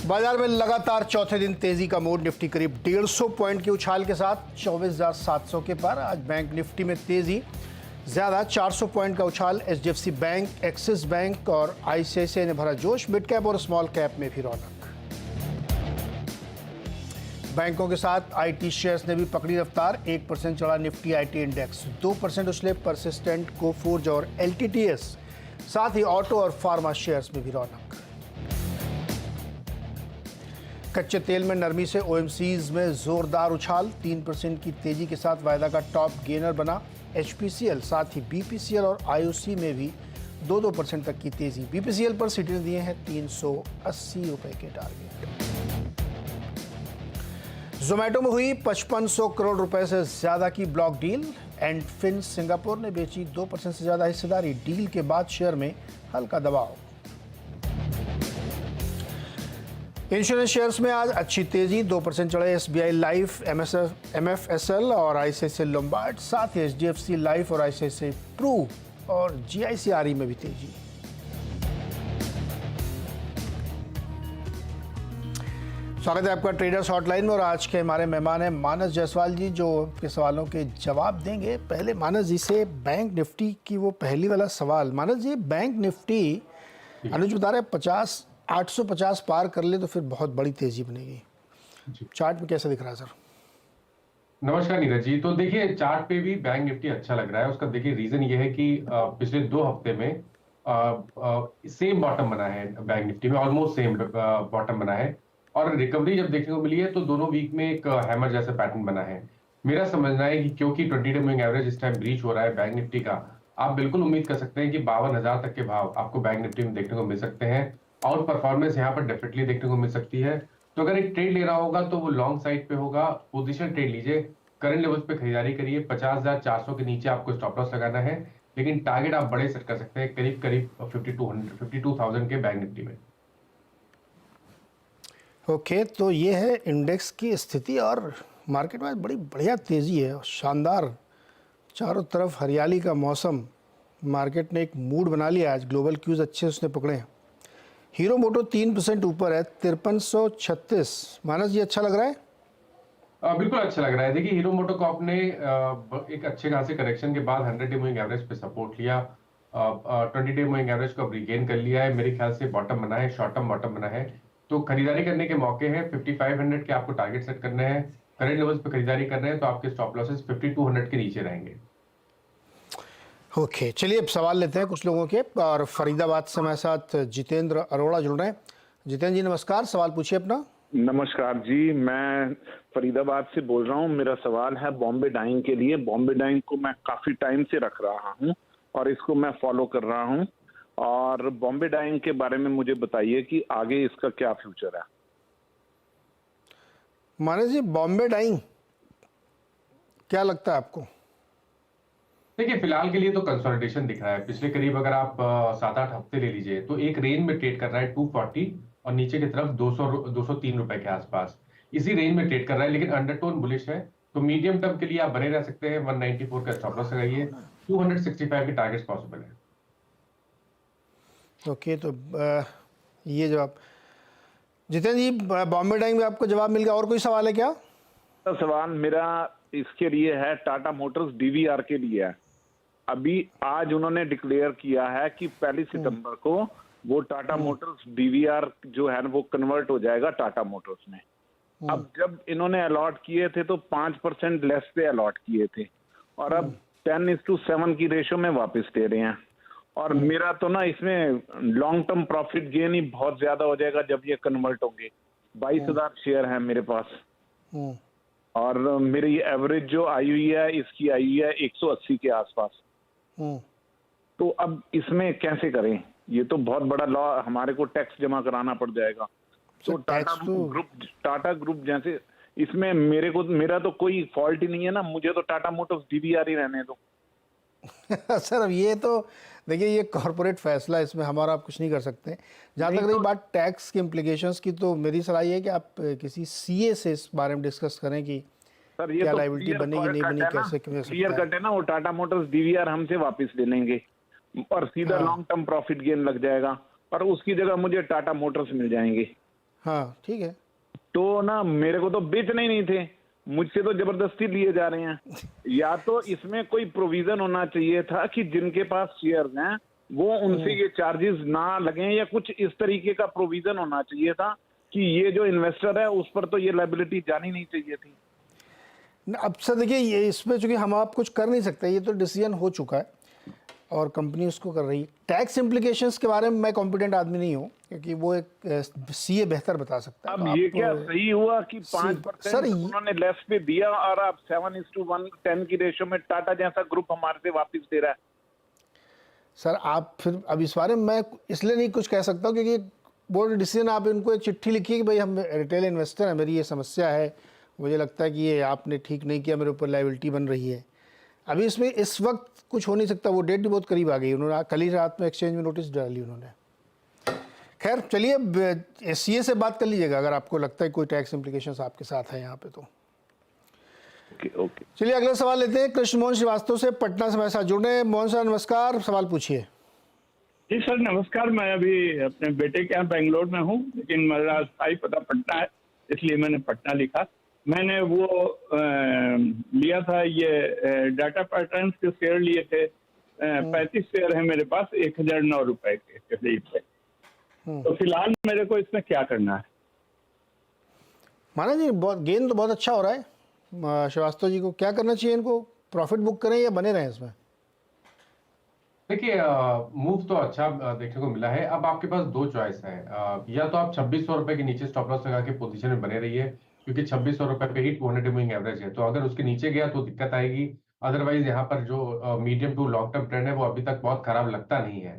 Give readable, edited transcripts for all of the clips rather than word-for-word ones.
बाजार में लगातार चौथे दिन तेजी का मोड़। निफ्टी करीब 150 पॉइंट की उछाल के साथ 24,700 के पार। आज बैंक निफ्टी में तेजी ज्यादा 400 पॉइंट का उछाल। एचडीएफसी बैंक, एक्सिस बैंक और आईसीआईसीआई ने भरा जोश। मिड कैप और स्मॉल कैप में भी रौनक। बैंकों के साथ आईटी शेयर्स ने भी पकड़ी रफ्तार। 1% चढ़ा निफ्टी आईटी इंडेक्स, 2% उछले परसिस्टेंट, कोफोर्ज और एलटीटीएस। साथ ही ऑटो और फार्मा शेयर्स में भी रौनक। कच्चे तेल में नरमी से ओएमसीज में जोरदार उछाल। 3% की तेजी के साथ वायदा का टॉप गेनर बना एचपीसीएल। साथ ही बीपीसीएल और आईओसी में भी 2-2% तक की तेजी। बीपीसीएल पर सिटी ने दिए हैं 380 रुपए के टारगेट। जोमैटो में हुई 5500 करोड़ रुपए से ज्यादा की ब्लॉक डील। एंड फिन सिंगापुर ने बेची 2% से ज्यादा हिस्सेदारी। डील के बाद शेयर में हल्का दबाव। इंश्योरेंस शेयर्स में आज अच्छी तेजी। 2% चढ़े एसबीआई लाइफ, एमएफएसएल और आईसीआईसीआई लोम्बार्ड। साथ ही एचडीएफसी लाइफ और आईसीआईसीआई प्रू और जीआईसीआरई में भी तेजी। स्वागत है आपका ट्रेडर्स हॉटलाइन में। और आज के हमारे मेहमान हैं मानस जायसवाल जी, जो आपके सवालों के जवाब देंगे। पहले मानस जी से बैंक निफ्टी की वो पहली वाला सवाल। मानस जी, बैंक निफ्टी अनुज बता रहे 850 पार कर ले तो फिर बहुत बड़ी तेजी बनेगी। चार्ट में कैसा दिख रहा है सर? नमस्कार नीरज जी। तो देखिए, चार्ट पे भी बैंक निफ्टी अच्छा लग रहा है। उसका देखिए रीजन ये है कि पिछले 2 हफ्ते में सेम बॉटम बना है बैंक निफ्टी में, ऑलमोस्ट सेम बॉटम बना है। और रिकवरी जब देखने को मिली है तो दोनों वीक में एक हैमर जैसा पैटर्न बना है। मेरा समझना है कि क्योंकि 20-डे मूविंग एवरेज इस टाइम ब्रीच हो रहा है बैंक निफ्टी का, आप बिल्कुल उम्मीद कर सकते हैं कि 52,000 तक के भाव आपको बैंक निफ्टी में देखने को मिल सकते हैं। आउट परफॉर्मेंस यहाँ पर डेफिनेटली देखने को मिल सकती है। तो अगर एक ट्रेड ले रहा होगा तो वो लॉन्ग साइड पे होगा। पोजीशन ट्रेड लीजिए, करंट लेवल्स पे खरीदारी करिए। 50,400 के नीचे आपको स्टॉप लॉस लगाना है, लेकिन टारगेट आप बड़े सेट कर सकते हैं, करीब करीब 52,000 के बैंक निफ्टी में। ओके, तो ये है इंडेक्स की स्थिति। और मार्केट में बड़ी बढ़िया तेजी है, शानदार, चारों तरफ हरियाली का मौसम। मार्केट ने एक मूड बना लिया। आज ग्लोबल क्यूज अच्छे उसने पकड़े हैं। हीरो मोटो 3% ऊपर है, 5336। मानस जी, अच्छा लग रहा है? बिल्कुल अच्छा लग रहा है। देखिए, हीरो मोटोकॉर्प ने एक अच्छे खासे करेक्शन के बाद 100-डे मूविंग एवरेज पे सपोर्ट लिया। 20-डे मूविंग एवरेज को अब रिगेन कर लिया है। मेरे ख्याल से बॉटम बना है, शॉर्ट टर्म बॉटम बना है। तो खरीदारी करने के मौके हैं। 5500 के आपको टारगेट सेट करने हैं। करंट लेवल्स पे खरीदारी कर रहे हैं तो आपके स्टॉप लॉसेस 5200 के नीचे रहेंगे। ओके, चलिए अब सवाल लेते हैं कुछ लोगों के। और फरीदाबाद से हमारे साथ जितेंद्र अरोड़ा जुड़ रहे हैं। जितेंद्र जी नमस्कार, सवाल पूछिए अपना। नमस्कार जी, मैं फरीदाबाद से बोल रहा हूँ। मेरा सवाल है बॉम्बे डाइंग के लिए। बॉम्बे डाइंग को मैं काफी टाइम से रख रहा हूँ और इसको मैं फॉलो कर रहा हूँ। और बॉम्बे डाइंग के बारे में मुझे बताइए कि आगे इसका क्या फ्यूचर है। मानस जी, बॉम्बे डाइंग क्या लगता है आपको? देखिए, फिलहाल के लिए तो कंसोलिडेशन दिख रहा है। पिछले करीब अगर आप 7-8 हफ्ते ले लीजिए तो एक रेंज में ट्रेड कर रहा है 240 और नीचे की तरफ 203 रुपए के आसपास। इसी रेंज में ट्रेड कर रहा है, लेकिन अंडरटोन बुलिश है। तो मीडियम टर्म के लिए आप बने रह सकते हैं। 194 का स्टॉप लॉस लगाइए। 265 के टारगेट्स पॉसिबल है। ओके, तो ये जवाब जितेंद्र जी, बॉम्बे डाइंग में आपको जवाब मिल गया। और कोई सवाल है क्या? सवाल मेरा इसके लिए है, टाटा मोटर्स डीवीआर के लिए है। अभी आज उन्होंने डिक्लेयर किया है कि 1 सितंबर को वो टाटा मोटर्स डीवीआर जो है वो कन्वर्ट हो जाएगा टाटा मोटर्स में। अब जब इन्होंने अलॉट किए थे तो 5% लेस पे अलॉट किए थे और अब 10:7 की रेशो में वापस दे रहे हैं। और मेरा तो ना इसमें लॉन्ग टर्म प्रॉफिट गेन ही बहुत ज्यादा हो जाएगा जब ये कन्वर्ट होंगे। 22,000 शेयर है मेरे पास और मेरी एवरेज जो आई हुई है, इसकी आई हुई है 180 के आसपास। तो अब इसमें कैसे करें? ये तो बहुत बड़ा लॉ, हमारे को टैक्स जमा कराना पड़ जाएगा। तो टाटा ग्रुप जैसे इसमें मेरा तो कोई फॉल्ट ही नहीं है ना। मुझे तो टाटा मोटर्स डीवीआर ही रहने दो। सर, अब ये तो देखिए, ये कॉर्पोरेट फैसला, इसमें हमारा आप कुछ नहीं कर सकते। जहाँ तक रही बात टैक्स की इम्प्लीकेशंस की, तो मेरी सलाह ये है कि आप किसी सीए से इस बारे में डिस्कस करें कि सर ये क्या तो लायबिलिटी बनेगी नहीं बनेगी, कैसे क्लियर कट है ना। वो टाटा मोटर्स डीवीआर हमसे वापस ले लेंगे और सीधा लॉन्ग टर्म प्रॉफिट गेन लग जाएगा और उसकी जगह मुझे टाटा मोटर्स मिल जाएंगे। हाँ ठीक है। तो ना मेरे को तो बेचने ही नहीं थे, मुझसे तो जबरदस्ती लिए जा रहे हैं। या तो इसमें कोई प्रोविजन होना चाहिए था कि जिनके पास शेयर्स हैं वो उनसे ये चार्जेस ना लगें, या कुछ इस तरीके का प्रोविजन होना चाहिए था कि ये जो इन्वेस्टर है उस पर तो ये लायबिलिटी जानी नहीं चाहिए थी। अब सर देखिए, ये इसमें चूंकि हम आप कुछ कर नहीं सकते, ये तो डिसीजन हो चुका है और कंपनी उसको कर रही है। टैक्स इम्प्लीकेशंस के बारे में मैं कॉम्पिटेंट आदमी नहीं हूँ, क्योंकि वो एक सीए बेहतर बता सकता है। अब तो ये आप, क्या सही हुआ कि सर 5% उन्होंने लेस पे दिया और अब 7:1 की रेशो में टाटा जैसा ग्रुप हमारे से वापस दे रहा है। सर आप फिर अब इस बारे में मैं इसलिए नहीं कुछ कह सकता हूँ, क्योंकि बोर्ड डिसीजन, आप इनको एक चिट्ठी लिखिए कि भाई हम रिटेल इन्वेस्टर हैं, मेरी ये समस्या है, मुझे लगता है कि ये आपने ठीक नहीं किया, मेरे ऊपर लायबिलिटी बन रही है। अभी इसमें इस वक्त कुछ हो नहीं सकता, वो डेट भी बहुत करीब आ गई। उन्होंने कल ही रात में एक्सचेंज में नोटिस डाली उन्होंने। खैर चलिए, सीए से बात कर लीजिएगा अगर आपको लगता है कोई टैक्स इम्प्लीकेशंस आपके साथ है यहाँ पे तो। ओके। चलिए अगला सवाल लेते हैं। कृष्ण मोहन श्रीवास्तव से पटना से हमारे साथ जुड़ रहे हैं। मोहन सर नमस्कार, सवाल पूछिए। जी सर नमस्कार। मैं अभी अपने बेटे के यहाँ बेंगलोर में हूँ, लेकिन मेरा स्थायी पता पटना है, इसलिए मैंने पटना लिखा। मैंने वो लिया था, ये डाटा पैटर्न्स के शेयर लिए थे। 35 शेयर है मेरे पास, 1009 रुपए के करीब पे। तो फिलहाल मेरे को इसमें क्या करना है? माना जी, बहुत गेन तो बहुत अच्छा हो रहा है। श्रीवास्तव जी को क्या करना चाहिए? इनको प्रॉफिट बुक करें या बने रहें इसमें? देखिए, मूव तो अच्छा देखने को मिला है। अब आपके पास दो चॉइस है। या तो आप 2600 रुपए के नीचे स्टॉप लॉस लगा के पोजीशन में बने रहिए, क्योंकि 2600 रुपए पे ही 200 मूविंग एवरेज है। तो अगर उसके नीचे गया तो दिक्कत आएगी। अदरवाइज यहाँ पर जो medium to long term trend है वो अभी तक बहुत खराब लगता नहीं है।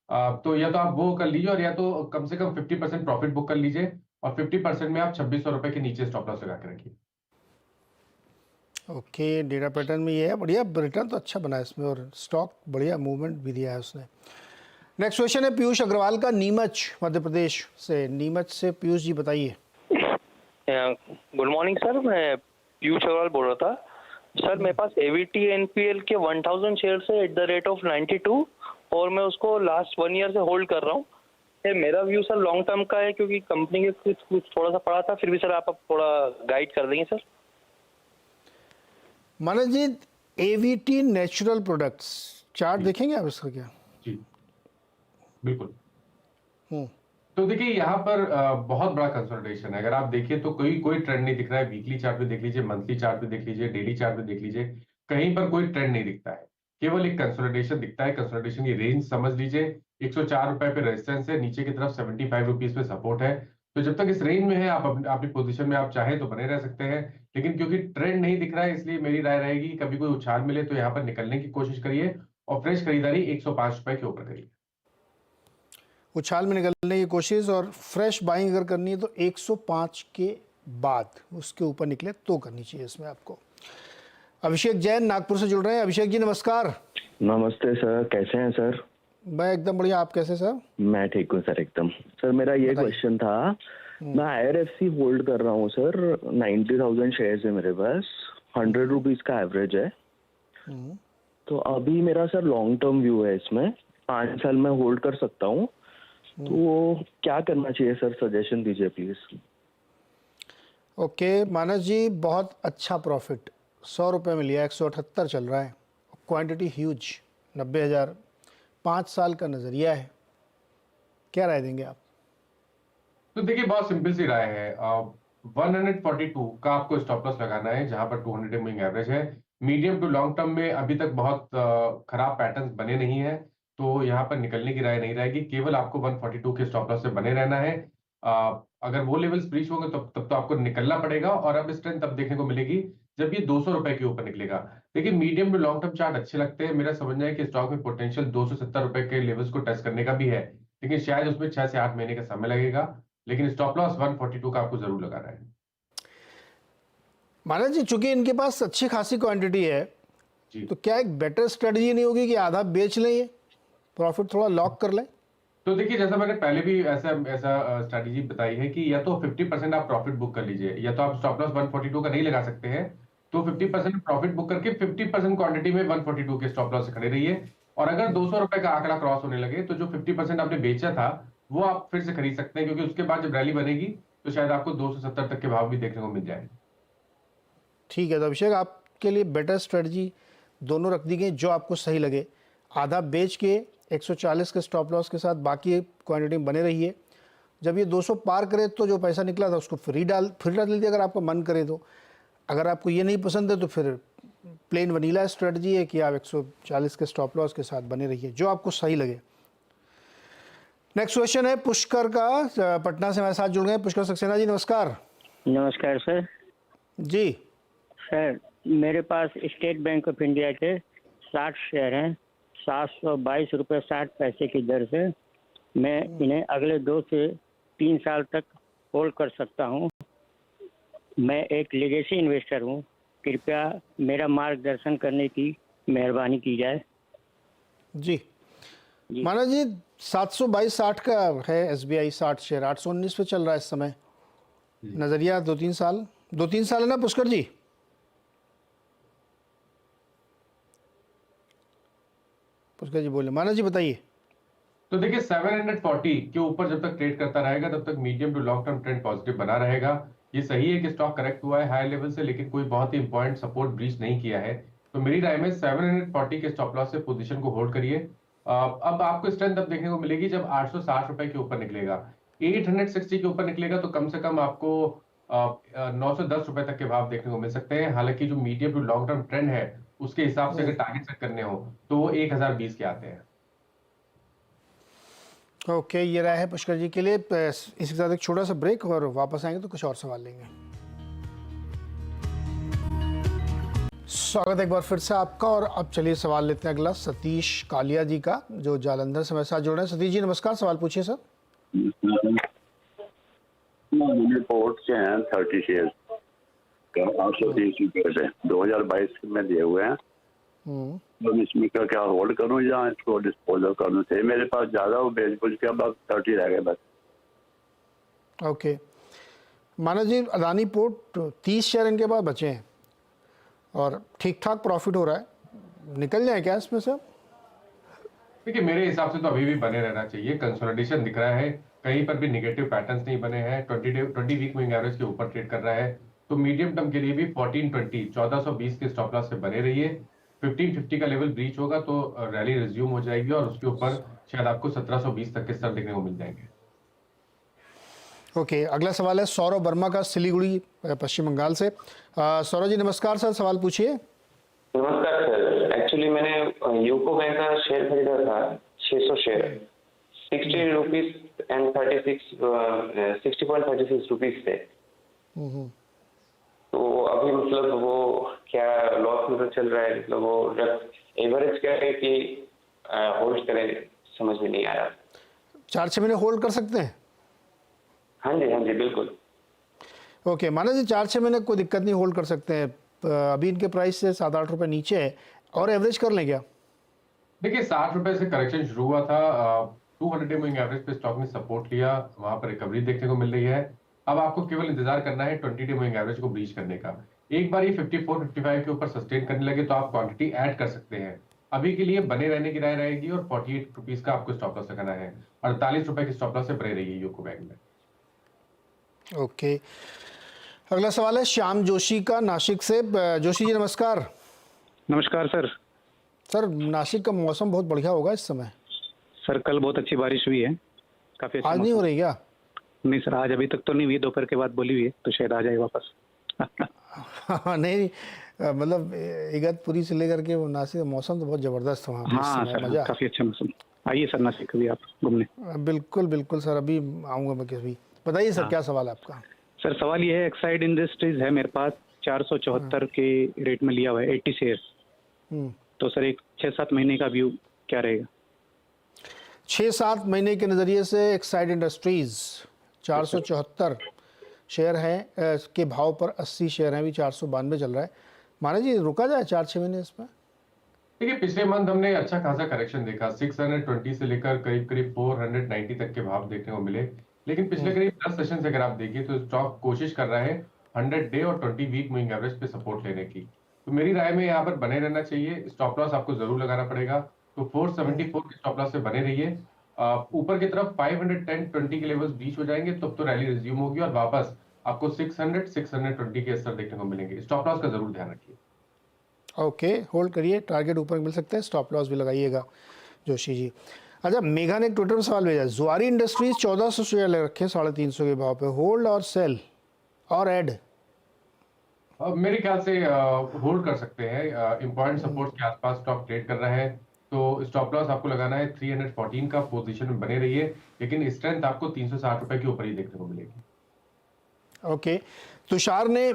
तो या तो आप वो कर लीजिए, और या तो कम से कम 50% प्रॉफिट बुक कर लीजिए, और 50% में आप 2600 रुपए के नीचे स्टॉप लॉस लगा के रखिए। ओके, डेटा पैटर्न में ये है, बढ़िया रिटर्न तो अच्छा बना है इसमें, और स्टॉक बढ़िया मूवमेंट भी दिया है उसने। नेक्स्ट क्वेश्चन है पीयूष अग्रवाल का, नीमच मध्य प्रदेश से। नीमच से पीयूष जी बताइए। गुड मॉर्निंग सर, मैं पीयूष अग्रवाल बोल रहा था। सर मेरे पास एवीटी एनपीएल के 1000 शेयर है एट द रेट ऑफ 92, और मैं उसको लास्ट 1 ईयर से होल्ड कर रहा हूँ। मेरा व्यू सर लॉन्ग टर्म का है, क्योंकि कंपनी के कुछ थोड़ा सा पड़ा था, फिर भी सर आप थोड़ा गाइड कर देंगे सर। मानस जी, एवीटी नेचुरल प्रोडक्ट्स चार्ट देखेंगे आप इसका क्या? जी बिल्कुल। तो देखिए, यहाँ पर बहुत बड़ा कंसोलिडेशन है। अगर आप देखिए तो कोई ट्रेंड नहीं दिख रहा है। वीकली चार्ट पे देख लीजिए, मंथली चार्ट पे देख लीजिए, डेली चार्ट पे देख लीजिए, कहीं पर कोई ट्रेंड नहीं दिखता है। केवल एक कंसोलिडेशन दिखता है। कंसोलिडेशन की रेंज समझ लीजिए, 104 रुपए पे रेजिस्टेंस है, नीचे की तरफ 75 रुपीज पे सपोर्ट है। तो जब तक इस रेंज में है, आप अपनी पोजीशन में आप चाहे तो बने रह सकते हैं। लेकिन क्योंकि ट्रेंड नहीं दिख रहा है, इसलिए मेरी राय रहेगी, कभी कोई उछाल मिले तो यहाँ पर निकलने की कोशिश करिए, और फ्रेश खरीदारी 105 रुपए के ऊपर करिए। उछाल में निकलने की कोशिश, और फ्रेश बाइंग अगर करनी है तो 105 के बाद उसके ऊपर निकले तो करनी चाहिए इसमें आपको। अभिषेक जैन नागपुर से जुड़ रहे हैं। अभिषेक जी नमस्कार। नमस्ते सर, कैसे हैं सर? मैं एकदम बढ़िया, आप कैसे सर? मैं ठीक हूँ सर एकदम। सर मेरा ये क्वेश्चन था, मैं IRFC होल्ड कर रहा हूँ सर, 90,000 शेयर्स है मेरे पास, 100 रुपीज का एवरेज है। तो अभी मेरा सर लॉन्ग टर्म व्यू है इसमें, 5 साल में होल्ड कर सकता हूँ, तो क्या करना चाहिए सर? सजेशन दीजिए प्लीज। ओके मानस जी, बहुत अच्छा प्रॉफिट 100 रुपये में लिया, 178 चल रहा है, क्वांटिटी ह्यूज 90,000, 5 साल का नजरिया है, क्या राय देंगे आप? तो देखिए, बहुत सिंपल सी राय है। 142 का आपको स्टॉप लॉस लगाना है, जहां पर 200 मूविंग एवरेज है। मीडियम टू लॉन्ग टर्म में अभी तक बहुत खराब पैटर्न्स बने नहीं है, तो यहाँ पर निकलने की राय नहीं रहेगी। केवल आपको 142 के स्टॉप लॉस से बने रहना है। अगर वो लेवल्स ब्रीच होंगे तब तो आपको निकलना पड़ेगा, और अब स्ट्रेंथ तब देखने को मिलेगी जब ये 200 रुपए के ऊपर निकलेगा। देखिए, medium to long term chart अच्छे लगते हैं। मेरा समझना है कि स्टॉक में पोटेंशियल 270 रुपए के लेवल्स को टच करने का भी है, लेकिन शायद उसमें 6 से 8 महीने का समय लगेगा। लेकिन स्टॉप लॉस 142 का आपको जरूर लगाना है। मानस जी, चूंकि इनके पास अच्छी खासी क्वांटिटी है, तो क्या एक बेटर स्ट्रेटजी नहीं होगी कि आधा बेच लें, ये प्रॉफिट थोड़ा लॉक कर लें? तो देखिए, जैसा मैंने पहले भी ऐसा स्ट्रैटेजी बताई है कि या तो 50% आप प्रॉफिट बुक कर लीजिए, या तो आप स्टॉप लॉस 142 का नहीं लगा सकते हैं, तो 50% प्रॉफिट बुक करके 50% क्वांटिटी में 142 के स्टॉप लॉस से खड़े रहिए। और अगर 200 रुपए का आंकड़ा क्रॉस होने लगे, तो जो 50% आपने बेचा था वो आप फिर से खरीद सकते हैं, क्योंकि उसके बाद जब रैली बनेगी तो शायद आपको 270 तक के भाव भी देखने को मिल जाए। ठीक है, तो अभिषेक आपके लिए बेटर स्ट्रेटजी दोनों रख दी गई, जो आपको सही लगे। आधा बेच के 140 के स्टॉप लॉस के साथ बाकी क्वांटिटी में बने रहिए। जब ये 200 पार करे तो जो पैसा निकला था उसको फिर डाल दीजिए अगर आपका मन करे तो। अगर आपको ये नहीं पसंद है तो फिर प्लेन वनीला स्ट्रेटजी है कि आप 140 के स्टॉप लॉस के साथ बने रहिए, जो आपको सही लगे। नेक्स्ट क्वेश्चन है पुष्कर का, पटना से हमारे साथ जुड़ गए पुष्कर सक्सेना जी, नमस्कार। नमस्कार सर। जी सर मेरे पास स्टेट बैंक ऑफ इंडिया के 60 शेयर हैं, 722 रुपये 60 पैसे की दर से। मैं इन्हें अगले 2 से 3 साल तक होल्ड कर सकता हूं। मैं एक लेगेसी इन्वेस्टर हूं, कृपया मेरा मार्गदर्शन करने की मेहरबानी की जाए। जी माना जी 722.60 का है SBI 60 शेयर, 819 पे चल रहा है इस समय। नजरिया 2-3 साल है ना पुष्कर जी? पुष्कर जी बोले, माना जी बताइए। तो देखिए 740 के ऊपर जब तक ट्रेड करता रहेगा तब तक medium to long term trend positive बना रहेगा। ये सही है कि स्टॉक करेक्ट हुआ है हाई लेवल से, लेकिन कोई बहुत ही इंपॉर्टेंट सपोर्ट ब्रीच नहीं किया है। तो मेरी राय में 740 के स्टॉप लॉस से पोजीशन को होल्ड करिए। अब आपको स्ट्रेंथ अब देखने को मिलेगी जब 860 रुपए के ऊपर निकलेगा। 860 के ऊपर निकलेगा तो कम से कम आपको 910 रुपए तक के भाव देखने को मिल सकते हैं। हालांकि जो medium to long term trend है उसके हिसाब से अगर टारगेट सेट करने हो तो वो 1020 के आते हैं। ओके, ये रहा है पुष्कर जी के लिए। इसके साथ एक छोटा सा ब्रेक और वापस आएंगे तो कुछ और सवाल लेंगे। स्वागत है एक बार फिर से आपका, और अब चलिए सवाल लेते हैं अगला सतीश कालिया जी का, जो जालंधर से मेरे साथ जुड़ रहे हैं। सतीश जी नमस्कार, सवाल पूछिए सर। पोर्ट से हैं 30 शेयर 830 रुपये से 2022 में दिए हुए हैं। तो इसमें क्या होल्ड करूं या इसको डिस्पोजल करूं? थे मेरे पास ज्यादा, वो बेच बुझ के अब 30 रह गए बस। ओके, माना जी अदानी पोर्ट 30 शेयर इनके पास बचे हैं और ठीक ठाक प्रॉफिट हो रहा है, निकल जाए क्या इसमें से? देखिए मेरे हिसाब से तो अभी भी बने रहना चाहिए। कंसोलिडेशन दिख रहा है, कहीं पर भी नेगेटिव पैटर्न्स नहीं बने हैं। 20 वीक मूविंग एवरेज के ऊपर ट्रेड कर रहा है। तो मीडियम टर्म के लिए भी 1420 के स्टॉप लॉस से बने रहिए। 1550 का लेवल ब्रीच होगा तो रैली रिज्यूम हो जाएगी और उसके ऊपर शायद आपको 1720 तक के स्तर देखने को मिल जाएंगे। ओके, अगला सवाल है सौरभ वर्मा का, सिलीगुड़ी पश्चिम बंगाल से। सौरभ जी नमस्कार सर, सवाल पूछिए। नमस्कार सर, एक्चुअली मैंने यूको बैंक का शेयर खरीदा था 600 शेयर 60.36 रुपीज थे। तो अभी मतलब वो क्या लॉस में तो चल रहा है, मतलब वो एवरेज क्या है कि होल्ड करें, समझ में नहीं आ रहा। 4-6 महीने होल्ड कर सकते हैं? हाँ जी बिल्कुल। ओके, माना जी 4-6 महीने कोई दिक्कत नहीं, होल्ड कर सकते हैं। अभी इनके प्राइस से 7-8 रुपए नीचे है, और एवरेज कर लें क्या? देखिए 60 रुपए से करेक्शन शुरू हुआ था, 200 डे मूविंग एवरेज पे स्टॉक ने सपोर्ट लिया, वहां पर रिकवरी देखने को मिल रही है। अब आपको केवल इंतजार करना है 20 डे मूविंग एवरेज को ब्रीच करने का। एक बार ये 54-55 के ऊपर सस्टेन करने लगे तो आप क्वांटिटी ऐड कर सकते हैं। अभी के लिए बने रहने की राय रहेगी और 48 रुपीज का आपको स्टॉप लॉस लगाना है। 48 रुपए के स्टॉप लॉस से बने रहिए यूको बैंक में। ओके, अगला सवाल है श्याम जोशी का, नासिक से। जोशी जी नमस्कार। नमस्कार सर। सर नासिक का मौसम बहुत बढ़िया होगा इस समय। सर कल बहुत अच्छी बारिश हुई है, काफी अच्छा। आज नहीं हो रही क्या? नहीं सर, आज अभी तक तो नहीं हुई, दोपहर के बाद बोली हुई है, तो शायद आ जाए वापस। नहीं, मतलब इगतपुरी से लेकर के वो नासिक का मौसम तो बहुत जबरदस्त वहाँ। हाँ सर, मजा। काफी अच्छा मौसम। आइए सर नासिक कभी आप घूमने। बिल्कुल बिल्कुल सर, अभी आऊँगा मैं कभी। बताइए सर, क्या सवाल है आपका? सर सवाल ये है, एक्साइड इंडस्ट्रीज है मेरे पास, 474 के रेट में लिया हुआ है 80 शेयर। तो सर एक 6-7 महीने का व्यू क्या रहेगा? 6-7 महीने के नज़रिए से एक्साइड इंडस्ट्रीज 474 शेयर हैं के भाव पर 80 शेयर हैं, अभी 492 चल रहा है। माना जी रुका जाए 4-6 महीने इसमें? देखिए पिछले मंथ हमने अच्छा खासा करेक्शन देखा, 620 से लेकर करीब करीब 490 तक के भाव देखने को मिले। लेकिन पिछले करीब 10 सेशन से अगर आप देखिए तो स्टॉक कोशिश कर रहा है 100 डे और 20 वीक मूविंग एवरेज पे सपोर्ट लेने की। तो मेरी राय में यहाँ पर बने रहना चाहिए। स्टॉप लॉस आपको जरूर लगाना पड़ेगा, तो 474 के स्टॉप लॉस से बने रहिए ऊपर की तरफ 510-20 के लेवल्स ब्रीच हो जाएंगे तब तो रैली रिज्यूम होगी और वापस आपको 600-620 के स्तर देखने को मिलेंगे। स्टॉप लॉस का जरूर ध्यान रखिए। ओके, होल्ड करिए, टारगेट ऊपर मिल सकता है, स्टॉप लॉस भी लगाइएगा जोशी जी। अच्छा, मेघा ने एक ट्विटर पर सवाल भेजा, जुआरी इंडस्ट्रीज 1400 शेयर ले रखे 350 के भाव पे, होल्ड और सेल और ऐड? मेरे ख्याल से होल्ड कर सकते हैं। इंपॉर्टेंट सपोर्ट के आसपास स्टॉक ट्रेड कर रहा है, तो स्टॉप लॉस आपको लगाना है 314 का, पोजीशन में बने रहिए, लेकिन स्ट्रेंथ आपको 360 रुपए के ऊपर ही देखने को मिलेगी। ओके, तुषार ने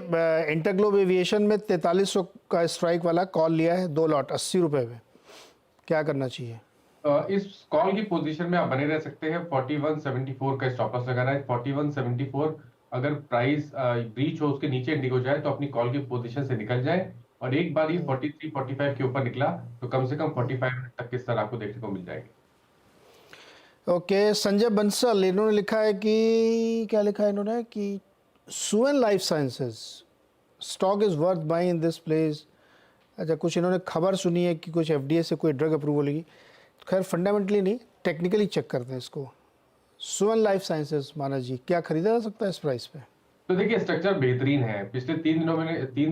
इंटरग्लोब एविएशन में 4300 का स्ट्राइक वाला कॉल लिया है, 2 लॉट 80 रुपए पे, क्या करना चाहिए? इस कॉल की पोजीशन में आप बने रह सकते हैं। 4174 का स्टॉप लॉस लगाना है। 4174 अगर प्राइस ब्रीच हो, उसके नीचे इंडिको जाए तो अपनी कॉल की पोजीशन से निकल जाए, और एक बार ये 43-45 के ऊपर निकला तो कम से कम 45 तक के स्तर आपको देखने को मिल जाएंगे। ओके, संजय बंसल, इन्होंने लिखा है कि, क्या लिखा है इन्होंने कि Suven life sciences stock is worth buying in this place. अच्छा, कुछ इन्होंने खबर सुनी है कि कुछ एफडीए से कोई ड्रग अप्रूवल होगी, खैर फंडामेंटली नहीं, टेक्निकली चेक करते हैं इसको। सुवेन लाइफ साइंसेज, मानस जी, क्या खरीदा जा सकता है इस प्राइस पे? तो देखिए, स्ट्रक्चर बेहतरीन है। पिछले 3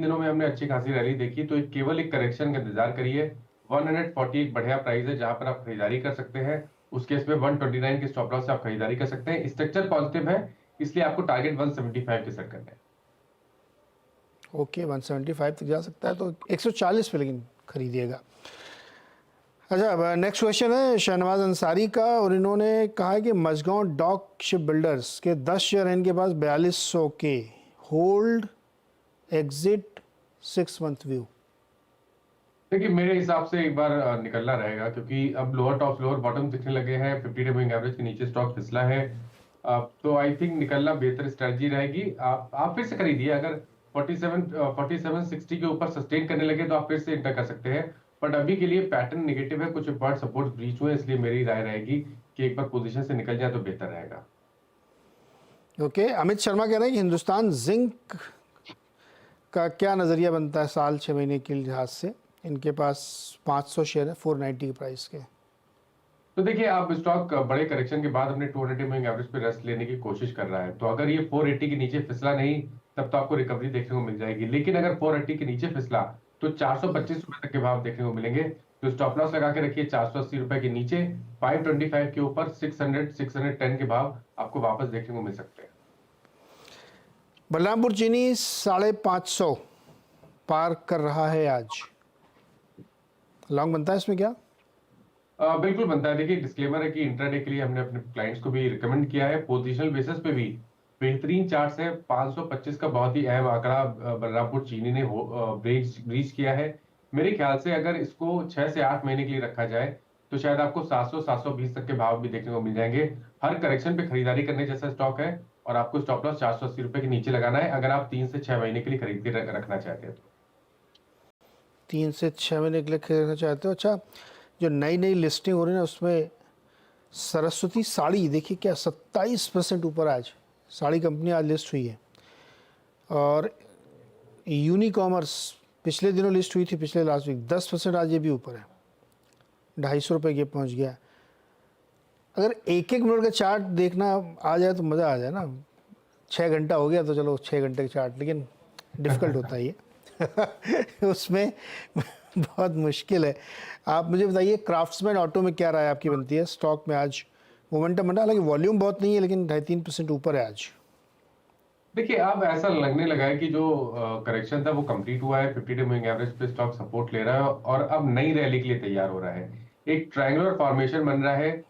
दिनों में हमने अच्छी खासी रैली देखी, तो केवल एक करेक्शन का इंतजार करिए। 140 एक बढ़िया प्राइस है जहां पर आप खरीदारी कर सकते हैं। उस केस में 129 के स्टॉप लॉस से आप खरीदारी कर सकते हैं। स्ट्रक्चर पॉजिटिव है, इसलिए आपको टारगेट 175 के सेट करना है। ओके, 175 तक जा सकता है, तो 140 पे लेकिन खरीदिएगा। अच्छा, अब नेक्स्ट क्वेश्चन है शहनवाज अंसारी का, और इन्होंने कहा है कि मझगांव डॉक शिप बिल्डर्स के 10 शेयर हैं इनके पास 4200 के, होल्ड, एग्जिट, 6 मंथ व्यू। देखिए, मेरे हिसाब से एक बार निकलना रहेगा, क्योंकि अब लोअर टॉप लोअर बॉटम दिखने लगे हैं। 50 डे मूविंग एवरेज के नीचे स्टॉक फिसला है, तो आई थिंक निकलना बेहतर स्ट्रेटजी रहेगी। आप फिर से खरीदिए, अगर 47-60 के ऊपर सस्टेन करने लगे तो आप फिर से एंटर कर सकते हैं, बट अभी के लिए पैटर्न नेगेटिव है, कुछ इंपॉर्टेंट सपोर्ट ब्रीच हुए, इसलिए मेरी राय रहेगी कि एक बार पोजीशन से निकल जाए तो बेहतर रहेगा। ओके, अमित शर्मा कह रहे हैं कि हिंदुस्तान जिंक का क्या नज़रिया बनता है साल 6 महीने के लिहाज से? इनके पास 500 शेयर है 490 के प्राइस के। तो देखिए, आप स्टॉक बड़े करेक्शन के बाद अपने 200 मूविंग एवरेज पे रेस्ट लेने की कोशिश कर रहा है, तो अगर ये 480 के नीचे फिसला नहीं तब तो आपको रिकवरी देखने को मिल जाएगी, लेकिन अगर 480 के नीचे फिसला तो 425 रुपए तक के भाव देखने को मिलेंगे। तो स्टॉप लॉस लगा के रखिए 480 रुपए के नीचे, 525 के ऊपर 600-610 के भाव आपको वापस देखने को मिल सकते हैं। बलरामपुर चीनी 550 पार कर रहा है आज, लॉन्ग बनता है इसमें क्या? बिल्कुल बनता है। देखिए, डिस्क्लेमर है कि इंट्राडे के लिए हमने अपने क्लाइंट्स को भी रिकमेंड किया है। पोजिशनल बेसिस पे भी बेहतरीन चार्ट्स है। 525 का बहुत ही अहम आंकड़ा बलरामपुर चीनी ने ब्रीच किया है। मेरे ख्याल से अगर इसको 6 से 8 महीने के लिए रखा जाए तो शायद आपको 700-720 तक के भाव भी देखने को मिल जाएंगे। हर करेक्शन पे खरीदारी करने जैसा स्टॉक है, और आपको स्टॉप लॉस 480 रुपए के नीचे लगाना है अगर आप 3 से 6 महीने के लिए खरीद के रखना चाहते हैं तो। 3 से 6 महीने के लिए खरीदना चाहते हो? अच्छा, जो नई लिस्टिंग हो रही है ना, उसमें सरस्वती साड़ी देखिए क्या 27% ऊपर आज, साड़ी कंपनी आज लिस्ट हुई है। और यूनिकॉमर्स पिछले दिनों लिस्ट हुई थी, पिछले लास्ट वीक, 10% आज ये भी ऊपर है, 250 रुपये के पहुंच गया। अगर एक मिनट का चार्ट देखना आ जाए तो मज़ा आ जाए ना। 6 घंटा हो गया तो चलो 6 घंटे का चार्ट, लेकिन डिफ़िकल्ट होता है ये उसमें बहुत मुश्किल है। आप मुझे बताइए, क्राफ्ट्समैन ऑटो में क्या राय आपकी बनती है? स्टॉक में आज मोमेंटम बना, हालांकि वॉल्यूम बहुत नहीं है, लेकिन 2.5-3% ऊपर है आज। देखिए, अब ऐसा लगने लगा है कि जो करेक्शन था वो कंप्लीट हुआ है। 50 डे मूविंग एवरेज पे स्टॉक सपोर्ट ले रहा है और अब नई रैली के लिए तैयार हो रहा है। एक ट्रायंगुलर फॉर्मेशन बन रहा है,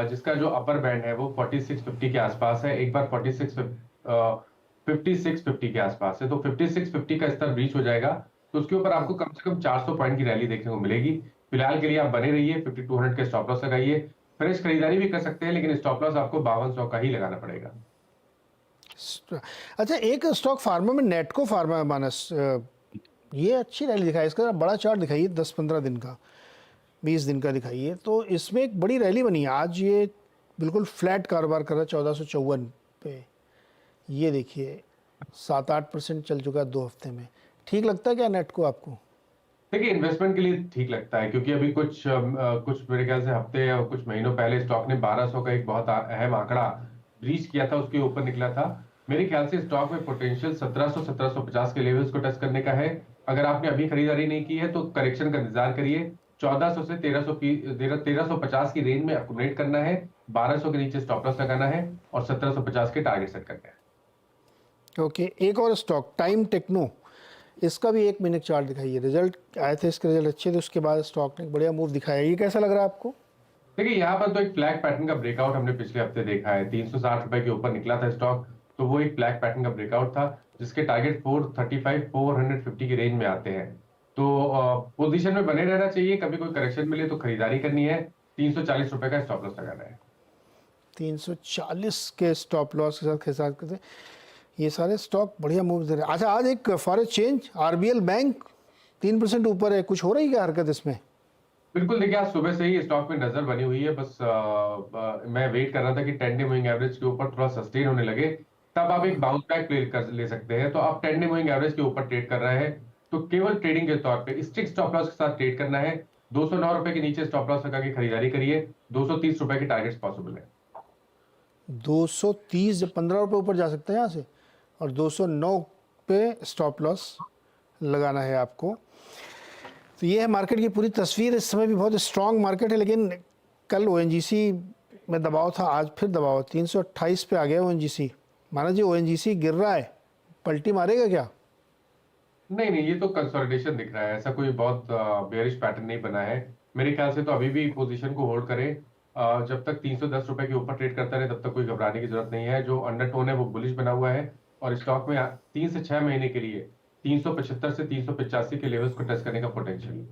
जिसका जो अपर बैंड है वो 4650 के आसपास है। एक बार 5650 के आसपास है, तो 5650 का स्तर ब्रीच हो जाएगा तो उसके ऊपर आपको कम से कम 400 पॉइंट की रैली देखने को मिलेगी। फिलहाल के लिए आप बने रहिए, 5200 के स्टॉप लॉस लगाइए। फ्रेश खरीदारी भी कर सकते हैं, लेकिन स्टॉप लॉस आपको 5200 का ही लगाना पड़ेगा। अच्छा, एक स्टॉक फार्मा में नेटको फार्मा मानस, ये अच्छी रैली दिखाई, इसका बड़ा चार्ट दिखाइए 10-15 दिन का, 20 दिन का दिखाइए। तो इसमें एक बड़ी रैली बनी है आज, ये बिल्कुल फ्लैट कारोबार कर रहा है 1454 पे। ये देखिए 7-8% चल चुका है 2 हफ्ते में। ठीक लगता है क्या नेटको आपको? देखिए इन्वेस्टमेंट के लिए ठीक लगता है, क्योंकि अभी कुछ मेरे ख्याल से हफ्ते या कुछ महीनों पहले स्टॉक ने 1200 का एक बहुत अहम आंकड़ा ब्रीच किया था, उसके ऊपर निकला था। मेरे ख्याल से स्टॉक में पोटेंशियल 1700-1750 के लेवल्स को टच करने का है। अगर आपने अभी खरीदारी नहीं की है तो करेक्शन का इंतजार करिए। 1400 से 1350 की रेंज में अकोमोडेट करना है, 1200 के नीचे स्टॉप लॉस लगाना है और 1750 के टारगेट सेट करने हैं। ओके, एक और स्टॉक टाइम टेक्नो, इसका भी 1 मिनट चार्ट दिखाइए। रिजल्ट आए थे, इसके रिजल्ट अच्छे थे, उसके बाद स्टॉक ने बढ़िया मूव दिखाया। ये कैसा लग रहा है आपको? देखिए यहाँ पर तो एक फ्लैग पैटर्न का ब्रेकआउट हमने पिछले हफ्ते देखा है। 360 रुपए के ऊपर निकला था स्टॉक, तो वो एक फ्लैग पैटर्न का ब्रेकआउट था, जिसके टारगेट 435 450 की रेंज में आते हैं। तो पोजीशन में बने रहना चाहिए, कभी कोई करेक्शन मिले तो खरीदारी करनी है। 340 रुपए का स्टॉप लॉस लगाना है। 340 के स्टॉप लॉस के साथ हिसाब करते ये सारे स्टॉक बढ़िया मूव दे रहे हैं। अच्छा, आज एक फॉर चेंज आरबीएल बैंक 3% ऊपर है, कुछ हो रही है क्या हरकत इसमें? बिल्कुल, देखिए आज सुबह से ही स्टॉक में नजर बनी हुई है। बस मैं वेट कर रहा था कि 10 डे मूविंग एवरेज के ऊपर थोड़ा सस्टेन होने लगे, तब आप एक बाउंस बैक प्ले कर ले सकते हैं। तो आप 10 डे मूविंग एवरेज के ऊपर ट्रेड कर रहे हैं तो केवल ट्रेडिंग के तौर पे स्ट्रिक्ट स्टॉप लॉस के साथ ट्रेड करना है। 209 रुपए के नीचे स्टॉप लॉस लगा के खरीदारी करिए। 230 रुपए के टारगेट्स पॉसिबल है। 230 15 रुपये ऊपर जा सकते हैं यहाँ से, और 209 पे स्टॉप लॉस लगाना है आपको। तो ये है मार्केट की पूरी तस्वीर। इस समय भी बहुत स्ट्रांग मार्केट है, लेकिन कल ओएनजीसी में दबाव था, आज फिर दबाव 328 पे आ गया ओएनजीसी। माना जी ओएनजीसी गिर रहा है, पलटी मारेगा क्या? नहीं, ये तो कंसोलिडेशन दिख रहा है, ऐसा कोई बहुत बेयरिश पैटर्न नहीं बना है। मेरे ख्याल से तो अभी भी पोजीशन को होल्ड करें। जब तक 310 रुपए के ऊपर ट्रेड करता रहे तब तक कोई घबराने की जरूरत नहीं है। जो अंडरटोन है वो बुलिश बना हुआ है, और स्टॉक में 3 से 6 महीने के लिए 375 से 385 के लेवल्स को टच करने का पोटेंशियल है।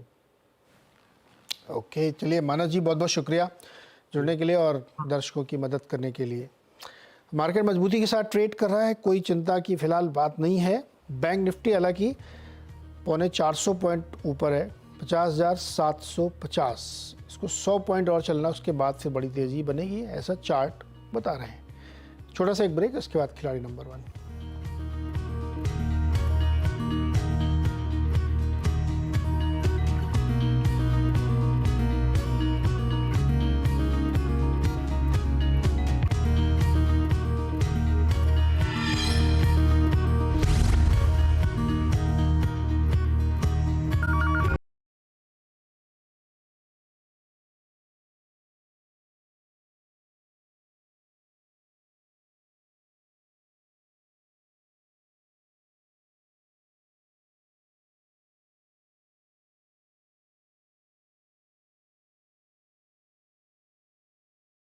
ओके, चलिए मानव जी, बहुत बहुत शुक्रिया जुड़ने के लिए और दर्शकों की मदद करने के लिए। मार्केट मजबूती के साथ ट्रेड कर रहा है, कोई चिंता की फिलहाल बात नहीं है। बैंक निफ्टी हालांकि 450 पॉइंट ऊपर है, 50,750। इसको 100 पॉइंट और चलना, उसके बाद फिर बड़ी तेज़ी बनेगी, ऐसा चार्ट बता रहे हैं। छोटा सा एक ब्रेक, इसके बाद खिलाड़ी नंबर 1।